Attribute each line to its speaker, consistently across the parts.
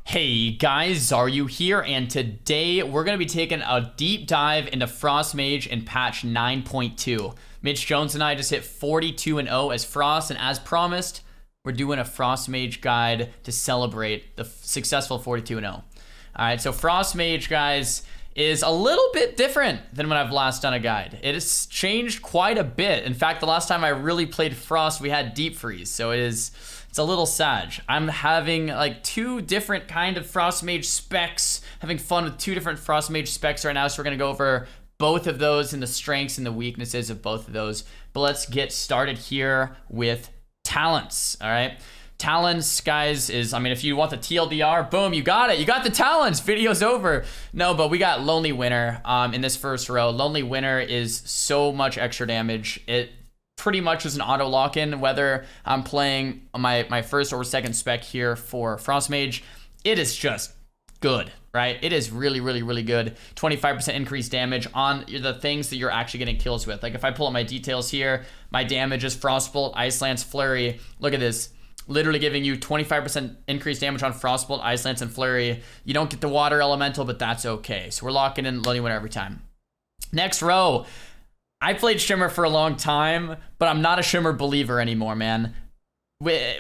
Speaker 1: Hey guys, Xaryu here, and today we're going to be taking a deep dive into Frost Mage in patch 9.2. Mitch Jones and I just hit 42-0 as Frost, and as promised, we're doing a Frost Mage guide to celebrate the successful 42-0. Alright, so Frost Mage, guys, is a little bit different than when I've last done a guide. It has changed quite a bit. In fact, the last time I really played Frost, we had Deep Freeze, so it's a little sad. I'm having like two different kind of Frost Mage specs, having fun with two different Frost Mage specs right now, so we're gonna go over both of those and the strengths and the weaknesses of both of those. But let's get started here with talents, all right? Talents, guys, is, I mean, if you want the TLDR, boom, you got it. You got the talents. Video's over. No, but we got Lonely Winter in this first row. Lonely Winter is so much extra damage. It pretty much is an auto lock-in, whether I'm playing my first or second spec here for Frost Mage. It is just good, right? It is really, really, really good. 25% increased damage on the things that you're actually getting kills with. Like if I pull up my details here, my damage is Frostbolt, Ice Lance, Flurry. Look at this. Literally giving you 25% increased damage on Frostbolt, Ice Lance, and Flurry. You don't get the Water Elemental, but that's okay. So we're locking in Lonely Winter every time. Next row. I played Shimmer for a long time, but I'm not a Shimmer believer anymore, man. With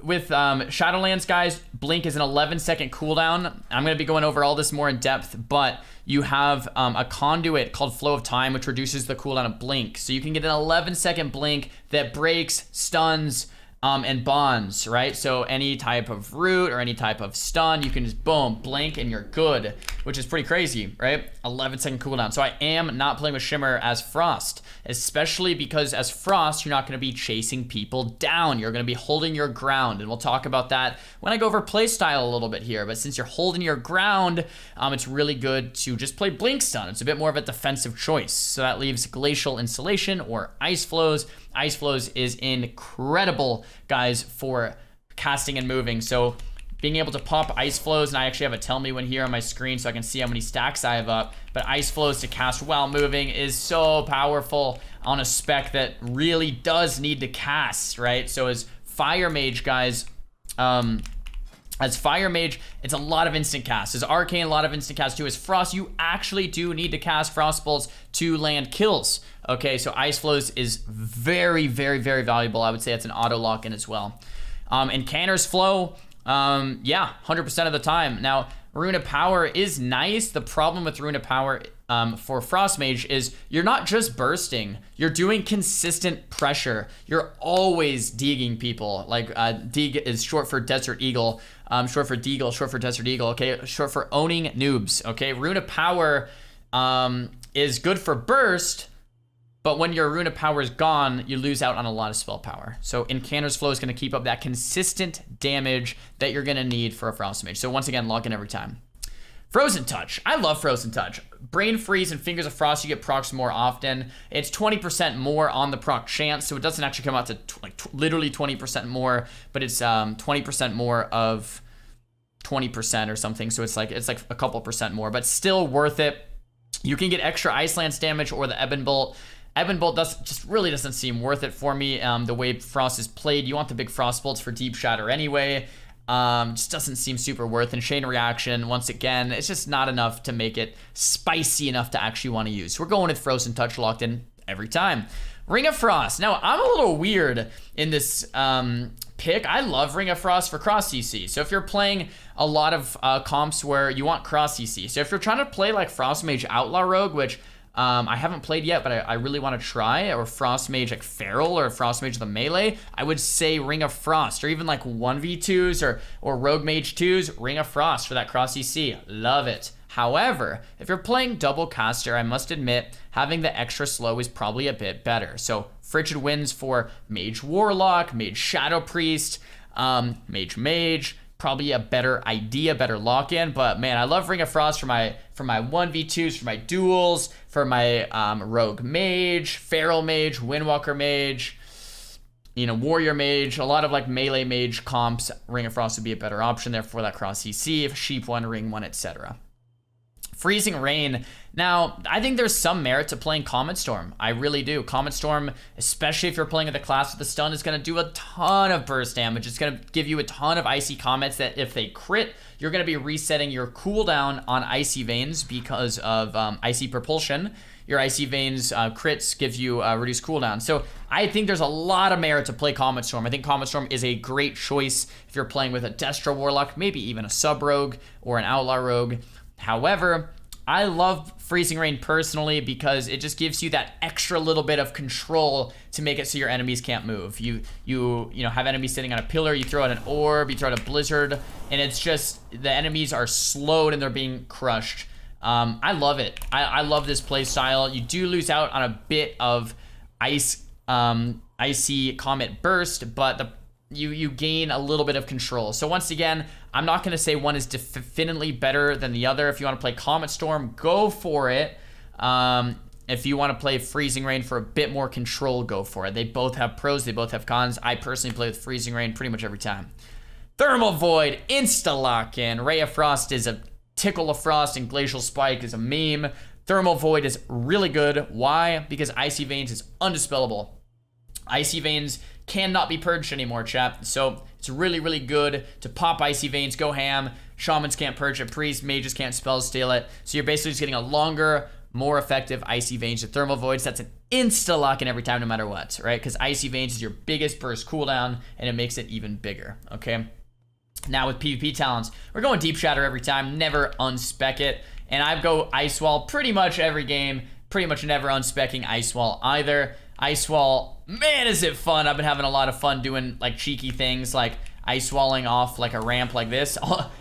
Speaker 1: Shadowlands, guys, Blink is an 11-second cooldown. I'm going to be going over all this more in depth, but you have a conduit called Flow of Time, which reduces the cooldown of Blink. So you can get an 11-second Blink that breaks, stuns, and bonds, right? So any type of root or any type of stun, you can just boom, blink, and you're good, which is pretty crazy, right? 11-second cooldown. So I am not playing with Shimmer as Frost, especially because as Frost, you're not going to be chasing people down. You're going to be holding your ground, and we'll talk about that when I go over playstyle a little bit here. But since you're holding your ground, it's really good to just play Blink Stun. It's a bit more of a defensive choice. So that leaves Glacial Insulation or Ice Flows. Ice Flows is incredible, guys, for casting and moving. So being able to pop Ice Flows, and I actually have a tell me when here on my screen so I can see how many stacks I have up, but Ice Flows to cast while moving is so powerful on a spec that really does need to cast, right? So as Fire Mage, guys, as Fire Mage, it's a lot of instant cast. As Arcane, a lot of instant cast too. As Frost, you actually do need to cast Frost Bolts to land kills. Okay, so Ice Flows is very, very, very valuable. I would say it's an auto lock-in as well. And Canner's Flow, yeah, 100% of the time. Now, Rune of Power is nice. The problem with Rune of Power for Frost Mage is you're not just bursting, you're doing consistent pressure. You're always deagging people. Like Deag is short for Desert Eagle, short for Deagle, short for Desert Eagle, okay? Short for owning noobs, okay? Rune of Power is good for burst, but when your Rune of Power is gone, you lose out on a lot of spell power. So Incanter's Flow is going to keep up that consistent damage that you're going to need for a Frost Mage. So once again, lock in every time. Frozen Touch. I love Frozen Touch. Brain Freeze and Fingers of Frost, you get procs more often. It's 20% more on the proc chance, so it doesn't actually come out to literally 20% more, but it's 20% more of 20% or something. So it's like a couple percent more, but still worth it. You can get extra Ice Lance damage or the Ebon Bolt. Ebon Bolt just really doesn't seem worth it for me. The way Frost is played, you want the big Frost Bolts for Deep Shatter anyway. Just doesn't seem super worth. And Chain Reaction, once again, it's just not enough to make it spicy enough to actually want to use. So we're going with Frozen Touch locked in every time. Ring of Frost. Now, I'm a little weird in this pick. I love Ring of Frost for cross CC. So if you're playing a lot of comps where you want cross CC, so if you're trying to play like Frost Mage Outlaw Rogue, which I haven't played yet, but I really want to try, or Frost Mage like Feral, or Frost Mage the Melee, I would say Ring of Frost, or even like 1v2s or Rogue Mage 2s, Ring of Frost for that cross CC. Love it. However, if you're playing double caster, I must admit, having the extra slow is probably a bit better. So Frigid Winds for Mage Warlock, Mage Shadow Priest, Mage, probably a better idea, better lock-in. But man, I love Ring of Frost for my 1v2s, for my duels, for my Rogue Mage, Feral Mage, Windwalker Mage, you know, Warrior Mage, a lot of like melee mage comps. Ring of Frost would be a better option there for that cross CC, if Sheep 1, Ring 1, etc. Freezing Rain. Now, I think there's some merit to playing Comet Storm. I really do. Comet Storm, especially if you're playing with a class with the stun, is going to do a ton of burst damage. It's going to give you a ton of icy comets that if they crit, you're going to be resetting your cooldown on Icy Veins because of Icy Propulsion. Your Icy Veins crits give you reduced cooldown. So I think there's a lot of merit to play Comet Storm. I think Comet Storm is a great choice if you're playing with a Destra Warlock, maybe even a Sub Rogue or an Outlaw Rogue. However, I love Freezing Rain personally because it just gives you that extra little bit of control to make it so your enemies can't move. You know, have enemies sitting on a pillar, you throw out an orb, you throw out a blizzard, and it's just the enemies are slowed and they're being crushed. I love it. I love this play style. You do lose out on a bit of icy comet burst, but you gain a little bit of control. So once again, I'm not going to say one is definitely better than the other. If you want to play Comet Storm, go for it. If you want to play Freezing Rain for a bit more control, go for it. They both have pros, they both have cons. I personally play with Freezing Rain pretty much every time. Thermal Void, insta lock-in. Ray of Frost is a Tickle of Frost, and Glacial Spike is a meme. Thermal Void is really good. Why? Because Icy Veins is undispellable. Icy Veins cannot be purged anymore, chat. So it's really, really good to pop Icy Veins, go ham. Shamans can't purge it, priests, mages can't spell steal it. So you're basically just getting a longer, more effective Icy Veins to Thermal Voids. That's an insta lock-in every time, no matter what, right? Because Icy Veins is your biggest burst cooldown, and it makes it even bigger, okay? Now with PvP talents, we're going Deep Shatter every time, never unspec it. And I go Ice Wall pretty much every game, pretty much never unspecking Ice Wall either. Ice Wall, man, is it fun. I've been having a lot of fun doing like cheeky things like ice walling off like a ramp like this.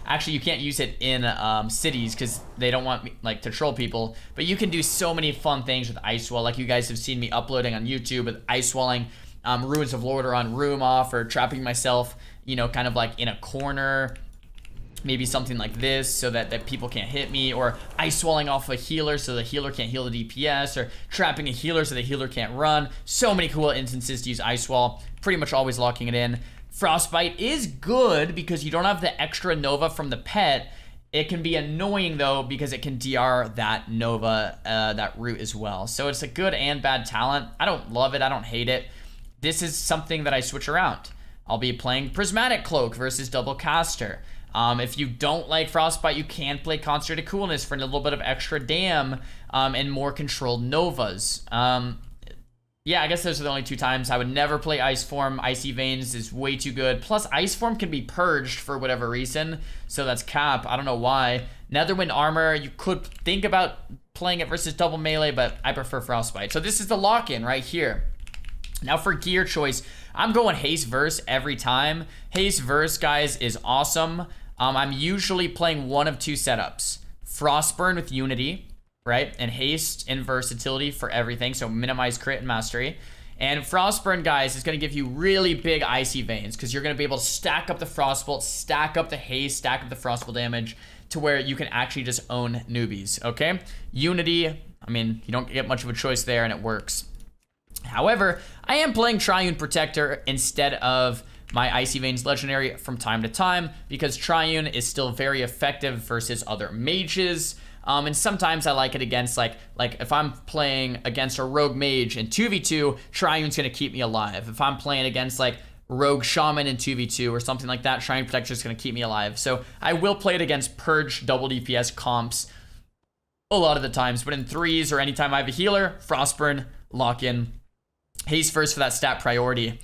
Speaker 1: Actually, you can't use it in cities because they don't want me like to troll people. But you can do so many fun things with Ice Wall, like you guys have seen me uploading on YouTube with ice walling Ruins of Lordaeron room off, or trapping myself, you know, kind of like in a corner, maybe something like this so that people can't hit me, or ice walling off a healer so the healer can't heal the DPS, or trapping a healer so the healer can't run. So many cool instances to use ice wall, pretty much always locking it in. Frostbite is good because you don't have the extra Nova from the pet. It can be annoying though because it can DR that Nova, that root as well. So it's a good and bad talent. I don't love it, I don't hate it. This is something that I switch around. I'll be playing Prismatic Cloak versus Double Caster. If you don't like Frostbite, you can play Concentrated Coolness for a little bit of extra dam and more controlled Novas. Yeah, I guess those are the only two times. I would never play Ice Form. Icy Veins is way too good. Plus, Ice Form can be purged for whatever reason, so that's cap. I don't know why. Netherwind Armor, you could think about playing it versus double melee, but I prefer Frostbite. So this is the lock-in right here. Now for gear choice, I'm going Haste Verse every time. Haste Verse, guys, is awesome. I'm usually playing one of two setups. Frostburn with Unity, right? And Haste and Versatility for everything, so minimize crit and mastery. And Frostburn, guys, is going to give you really big Icy Veins because you're going to be able to stack up the Frostbolt, stack up the Haste, stack up the Frostbolt damage to where you can actually just own newbies, okay? Unity, I mean, you don't get much of a choice there and it works. However, I am playing Triune Protector instead of my Icy Veins Legendary from time to time because Triune is still very effective versus other mages. And sometimes I like it against like if I'm playing against a Rogue Mage in 2v2, Triune's gonna keep me alive. If I'm playing against like Rogue Shaman in 2v2 or something like that, Triune Protector is gonna keep me alive. So I will play it against Purge double DPS comps a lot of the times, but in threes or anytime I have a healer, Frostburn, lock in. Haste first for that stat priority.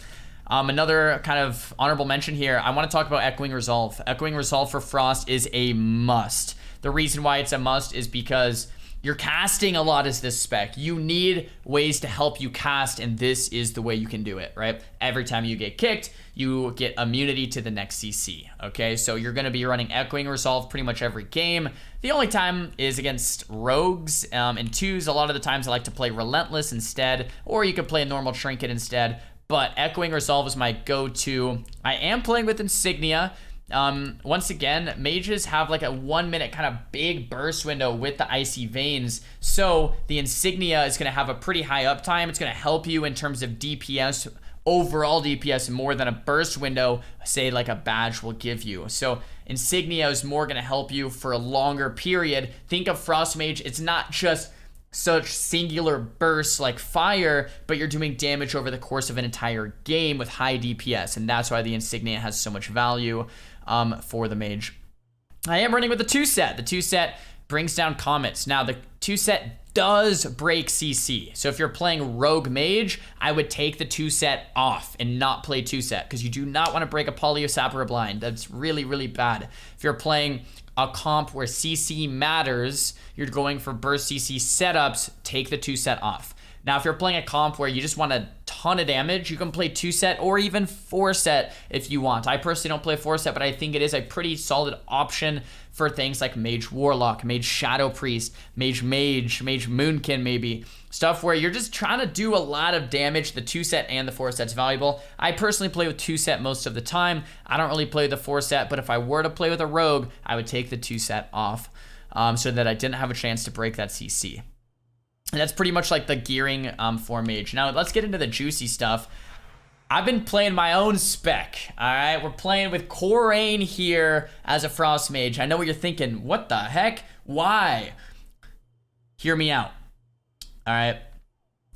Speaker 1: Another kind of honorable mention here, I want to talk about Echoing Resolve. Echoing Resolve for Frost is a must. The reason why it's a must is because you're casting a lot as this spec. You need ways to help you cast, and this is the way you can do it, right? Every time you get kicked, you get immunity to the next CC, okay? So you're gonna be running Echoing Resolve pretty much every game. The only time is against rogues and twos. A lot of the times I like to play Relentless instead, or you could play a normal Trinket instead, but Echoing Resolve is my go-to. I am playing with Insignia. Once again, mages have like a 1 minute kind of big burst window with the Icy Veins, so the Insignia is going to have a pretty high uptime. It's going to help you in terms of DPS, overall DPS, more than a burst window, say like a badge will give you. So Insignia is more going to help you for a longer period. Think of Frost Mage, it's not just such singular bursts like fire, but you're doing damage over the course of an entire game with high DPS, and that's why the Insignia has so much value for the mage. I am running with the 2-set. The 2-set brings down comets. Now, the 2-set does break CC. So if you're playing Rogue Mage, I would take the 2-set off and not play 2-set because you do not want to break a Polio Sap or a Blind. That's really, really bad. If you're playing a comp where CC matters, you're going for burst CC setups, take the 2-set off. Now, if you're playing a comp where you just want a ton of damage, you can play 2-set or even 4-set if you want. I personally don't play 4-set, but I think it is a pretty solid option for things like Mage Warlock, Mage Shadow Priest, Mage Moonkin maybe. Stuff where you're just trying to do a lot of damage. The 2-set and the 4-set's valuable. I personally play with 2-set most of the time. I don't really play the 4-set, but if I were to play with a Rogue, I would take the 2-set off so that I didn't have a chance to break that CC. And that's pretty much like the gearing for Mage. Now, let's get into the juicy stuff. I've been playing my own spec, all right? We're playing with Khorane here as a Frost Mage. I know what you're thinking. What the heck? Why? Hear me out, all right?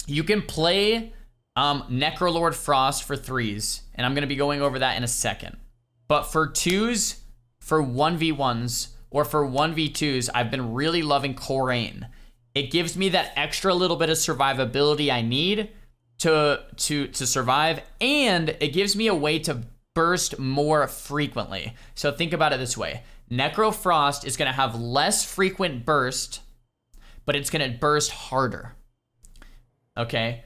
Speaker 1: You can play Necrolord Frost for 3s, and I'm going to be going over that in a second. But for 2s, for 1v1s, or for 1v2s, I've been really loving Khorane. It gives me that extra little bit of survivability I need to survive, and it gives me a way to burst more frequently. So think about it this way. Necro Frost is going to have less frequent burst, but it's going to burst harder. Okay?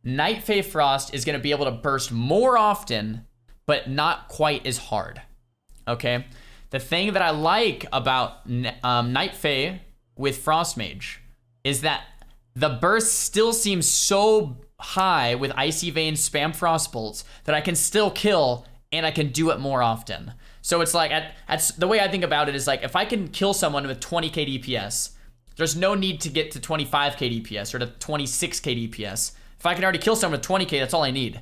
Speaker 1: Night Fae Frost is going to be able to burst more often, but not quite as hard. Okay? The thing that I like about Night Fae with Frost Mage is that the burst still seems so high with Icy Vein spam Frost Bolts that I can still kill and I can do it more often. So it's like, the way I think about it is like, if I can kill someone with 20k DPS, there's no need to get to 25k DPS or to 26k DPS. If I can already kill someone with 20k, that's all I need.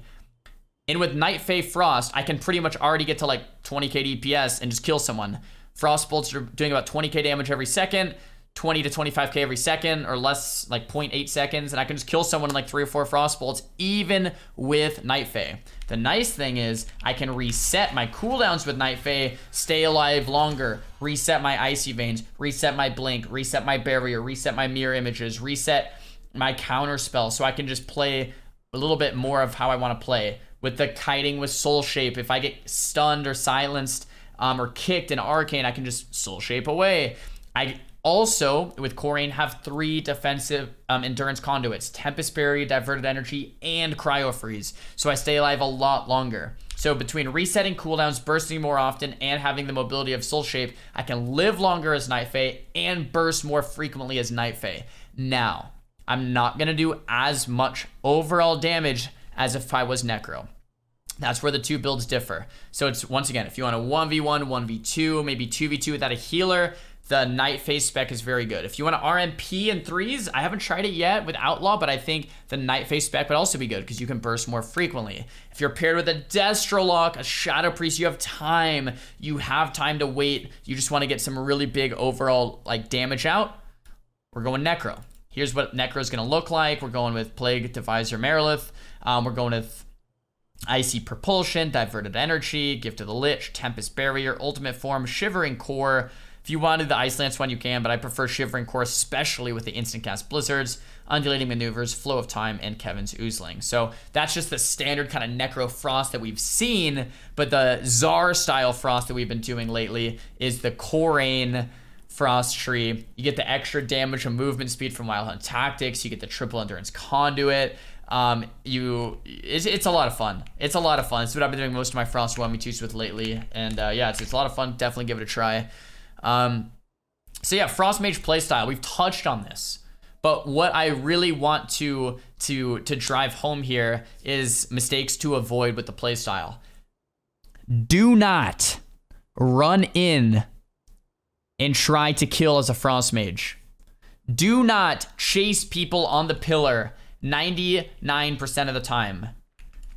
Speaker 1: And with Night Fae Frost, I can pretty much already get to like 20k DPS and just kill someone. Frost Bolts are doing about 20k damage every second, 20 to 25k every second, or less, like 0.8 seconds, and I can just kill someone in like 3 or 4 Frost Bolts, even with Night Fae. The nice thing is, I can reset my cooldowns with Night Fae, stay alive longer, reset my Icy Veins, reset my Blink, reset my Barrier, reset my Mirror Images, reset my counter spell, so I can just play a little bit more of how I want to play. With the Kiting with Soul Shape, if I get stunned or silenced or kicked in Arcane, I can just Soul Shape away. I also, with Khorane, have 3 defensive endurance conduits: Tempest Barrier, Diverted Energy, and Cryo Freeze. So I stay alive a lot longer. So between resetting cooldowns, bursting more often, and having the mobility of Soul Shape, I can live longer as Night Fae and burst more frequently as Night Fae. Now, I'm not going to do as much overall damage as if I was Necro. That's where the 2 builds differ. So it's, once again, if you want a 1v1, 1v2, maybe 2v2 without a healer, the Night Fae spec is very good. If you want to RMP in 3s, I haven't tried it yet with Outlaw, but I think the Night Fae spec would also be good because you can burst more frequently. If you're paired with a Destrolock, a Shadow Priest, you have time. You have time to wait. You just want to get some really big overall like damage out. We're going Necro. Here's what Necro is going to look like. We're going with Plague Deviser Marilith. We're going with Icy Propulsion, Diverted Energy, Gift of the Lich, Tempest Barrier, Ultimate Form, Shivering Core. If you wanted the Ice Lance one, you can, but I prefer Shivering Core, especially with the instant cast Blizzards, Undulating Maneuvers, Flow of Time, and Kevin's Oozling. So that's just the standard kind of Necro Frost that we've seen, but the Czar style Frost that we've been doing lately is the Khorane Frost Tree. You get the extra damage and movement speed from Wild Hunt Tactics. You get the triple endurance conduit. It's a lot of fun. It's a lot of fun. It's what I've been doing most of my Frost 1v2s with lately. And yeah, it's a lot of fun. Definitely give it a try. So yeah, Frost Mage playstyle. We've touched on this. But what I really want to drive home here is mistakes to avoid with the playstyle. Do not run in and try to kill as a Frost Mage. Do not chase people on the pillar 99% of the time.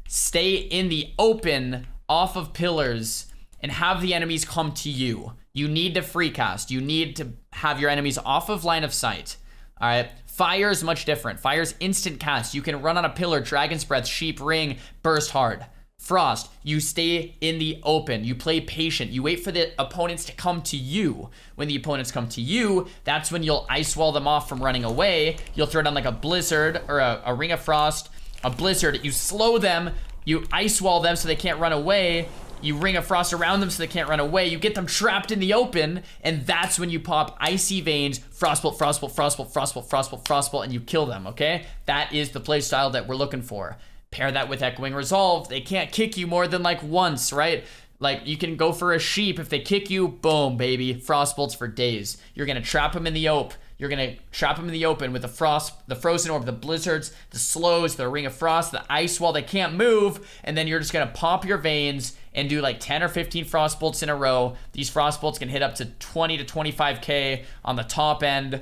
Speaker 1: Stay in the open off of pillars and have the enemies come to you. You need to free cast. You need to have your enemies off of line of sight. All right. Fire is much different. Fire's instant cast. You can run on a pillar, Dragon's Breath, Sheep Ring, burst hard. Frost, you stay in the open. You play patient. You wait for the opponents to come to you. When the opponents come to you, that's when you'll ice wall them off from running away. You'll throw down like a blizzard or a ring of frost, a blizzard. You slow them. You ice wall them so they can't run away. You ring of frost around them so they can't run away. You get them trapped in the open, and that's when you pop icy veins, frostbolt, frostbolt, frostbolt, frostbolt, frostbolt, frostbolt, and you kill them, okay? That is the playstyle that we're looking for. Pair that with Echoing Resolve. They can't kick you more than like once, right? Like you can go for a sheep. If they kick you, boom, baby. Frostbolts for days. You're gonna trap them in the open. You're gonna trap them in the open with the frost, the frozen orb, the blizzards, the slows, the ring of frost, the ice wall. They can't move, and then you're just gonna pop your veins and do like 10 or 15 frostbolts in a row. These frostbolts can hit up to 20 to 25k on the top end.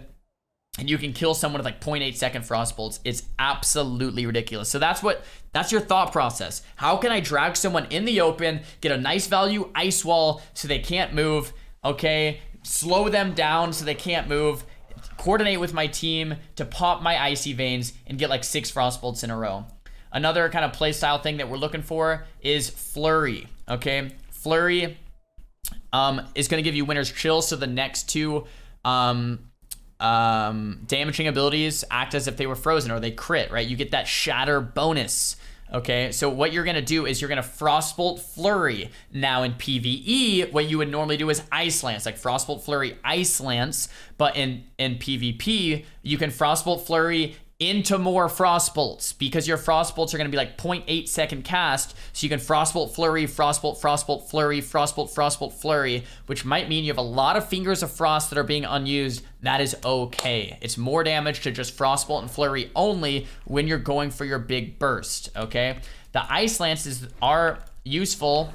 Speaker 1: And you can kill someone with like 0.8 second frostbolts. It's absolutely ridiculous. So that's your thought process. How can I drag someone in the open, get a nice value ice wall so they can't move, okay? Slow them down so they can't move, coordinate with my team to pop my icy veins and get like 6 frostbolts in a row. Another kind of playstyle thing that we're looking for is flurry, okay? Flurry is gonna give you winner's chill, so the next 2 damaging abilities act as if they were frozen or they crit, right? You get that shatter bonus. Okay, so what you're gonna do is you're gonna Frostbolt Flurry. Now in PvE, what you would normally do is Ice Lance, like Frostbolt Flurry, Ice Lance, but in PvP, you can Frostbolt Flurry into more Frostbolts because your Frostbolts are gonna be like 0.8 second cast, so you can Frostbolt Flurry, Frostbolt, Frostbolt Flurry, Frostbolt, Frostbolt Flurry, which might mean you have a lot of Fingers of Frost that are being unused. That is okay. It's more damage to just Frostbolt and Flurry only when you're going for your big burst, okay? The Ice Lances are useful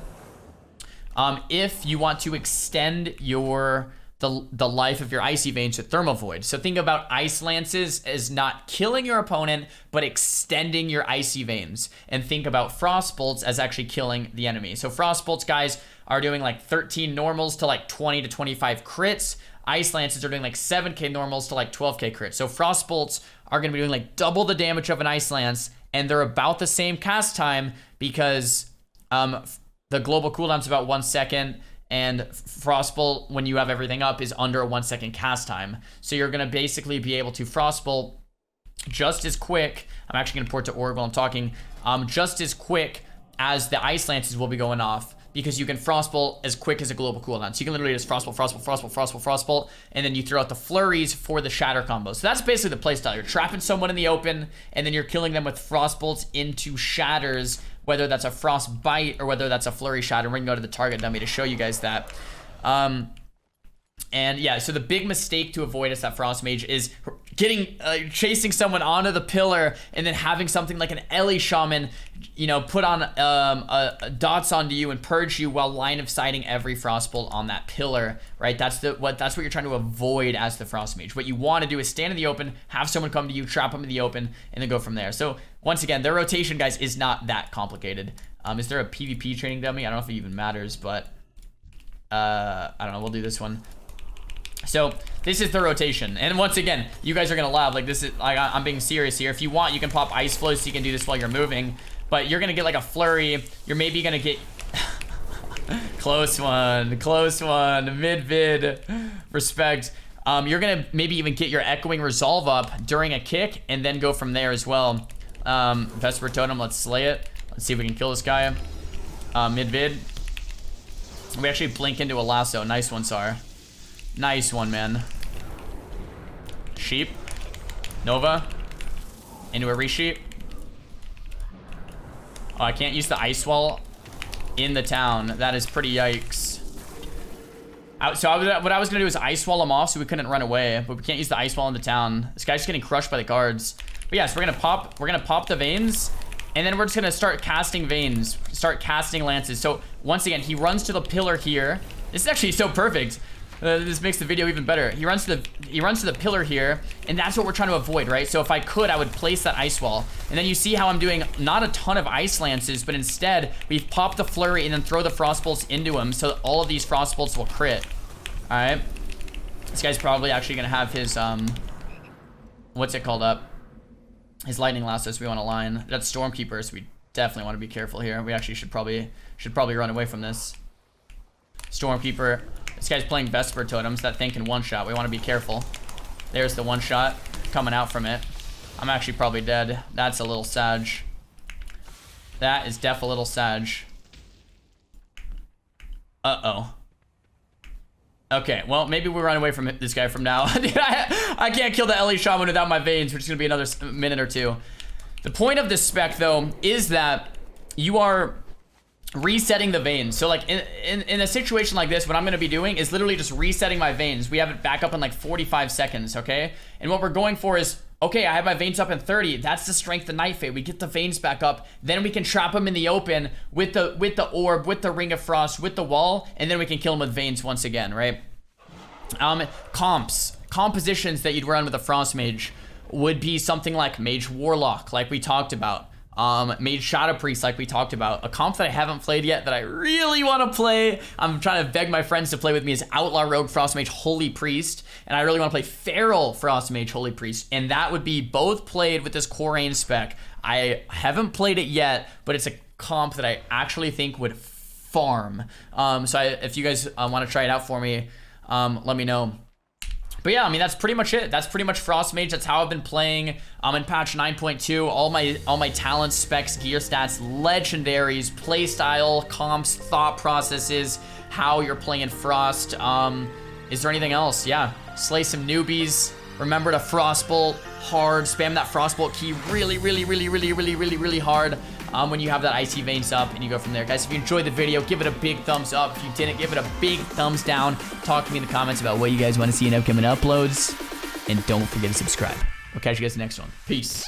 Speaker 1: if you want to extend your the life of your icy veins with thermal void. So think about ice lances as not killing your opponent but extending your icy veins, and think about frostbolts as actually killing the enemy. So frostbolts, guys, are doing like 13 normals to like 20 to 25 crits. Ice lances are doing like 7k normals to like 12k crits. So frostbolts are going to be doing like double the damage of an ice lance, and they're about the same cast time because the global cooldown's about 1 second, and Frostbolt, when you have everything up, is under a 1 second cast time. So you're gonna basically be able to Frostbolt just as quick. I'm actually gonna port to Org while I'm talking. Just as quick as the Ice Lances will be going off, because you can Frostbolt as quick as a global cooldown. So you can literally just Frostbolt, Frostbolt, Frostbolt, Frostbolt, Frostbolt, and then you throw out the flurries for the shatter combo. So that's basically the playstyle. You're trapping someone in the open, and then you're killing them with Frostbolts into shatters, whether that's a frost bite or whether that's a flurry shatter. We're gonna go to the target dummy to show you guys that. And yeah, so the big mistake to avoid as that Frost Mage is getting chasing someone onto the pillar and then having something like an Ellie Shaman, you know, put on dots onto you and purge you while line of sighting every Frostbolt on that pillar, right? That's what you're trying to avoid as the Frost Mage. What you want to do is stand in the open, have someone come to you, trap them in the open, and then go from there. So once again, their rotation, guys, is not that complicated. Is there a PvP training dummy? I don't know if it even matters, but I don't know. We'll do this one. So this is the rotation, and once again, you guys are gonna laugh. Like, this is like, I'm being serious here. If you want, you can pop ice flows so you can do this while you're moving, but you're gonna get like a flurry. You're maybe gonna get close one, mid respect. You're gonna maybe even get your echoing resolve up during a kick and then go from there as well. Vesper Totem, let's slay it. Let's see if we can kill this guy. Mid. We actually blink into a lasso. Nice one, Sar. Nice one, man. Sheep. Nova. Into a resheep. Oh, I can't use the ice wall in the town. That is pretty yikes. What I was gonna do is ice wall him off so we couldn't run away, but we can't use the ice wall in the town. This guy's just getting crushed by the guards. But yeah, so we're gonna pop the veins, and then we're just gonna start casting veins, start casting lances. So once again, he runs to the pillar here. This is actually so perfect. This makes the video even better. He runs to the pillar here, and that's what we're trying to avoid, right? So if I could, I would place that ice wall. And then you see how I'm doing not a ton of ice lances, but instead we've popped the flurry and then throw the frostbolts into him, so that all of these frostbolts will crit. All right. This guy's probably actually gonna have his what's it called up? His lightning lasso, so we want to line. That's Stormkeeper, so we Definitely want to be careful here. We actually should probably run away from this. Stormkeeper. This guy's playing Vesper Totems. That thing can one-shot. We want to be careful. There's the one-shot coming out from it. I'm actually probably dead. That's a little sag. That is def a little sag. Uh-oh. Okay, well, maybe we run away from this guy from now. Dude, I can't kill the LE Shaman without my veins, which is going to be another minute or two. The point of this spec, though, is that you are resetting the veins. So, like, in a situation like this, what I'm going to be doing is literally just resetting my veins. We have it back up in, like, 45 seconds, okay? And what we're going for is, okay, I have my veins up in 30. That's the strength of Night Fate. We get the veins back up. Then we can trap them in the open with the orb, with the Ring of Frost, with the wall, and then we can kill them with veins once again, right? Compositions that you'd run with a Frost Mage would be something like Mage Warlock, like we talked about. Mage Shadow Priest, like we talked about. A comp that I haven't played yet that I really want to play, I'm trying to beg my friends to play with me, is Outlaw Rogue Frost Mage Holy Priest. And I really want to play Feral Frost Mage Holy Priest. And that would be both played with this Corain spec. I haven't played it yet, but it's a comp that I actually think would farm. If you guys want to try it out for me, let me know. But yeah, I mean, that's pretty much it. That's pretty much Frost Mage. That's how I've been playing in patch 9.2. All my talents, specs, gear stats, legendaries, playstyle, comps, thought processes, how you're playing Frost. Is there anything else? Yeah, slay some newbies. Remember to Frostbolt hard. Spam that Frostbolt key really hard when you have that Icy Veins up, and you go from there. Guys, if you enjoyed the video, give it a big thumbs up. If you didn't, give it a big thumbs down. Talk to me in the comments about what you guys want to see in upcoming uploads. And don't forget to subscribe. We'll catch you guys in the next one. Peace.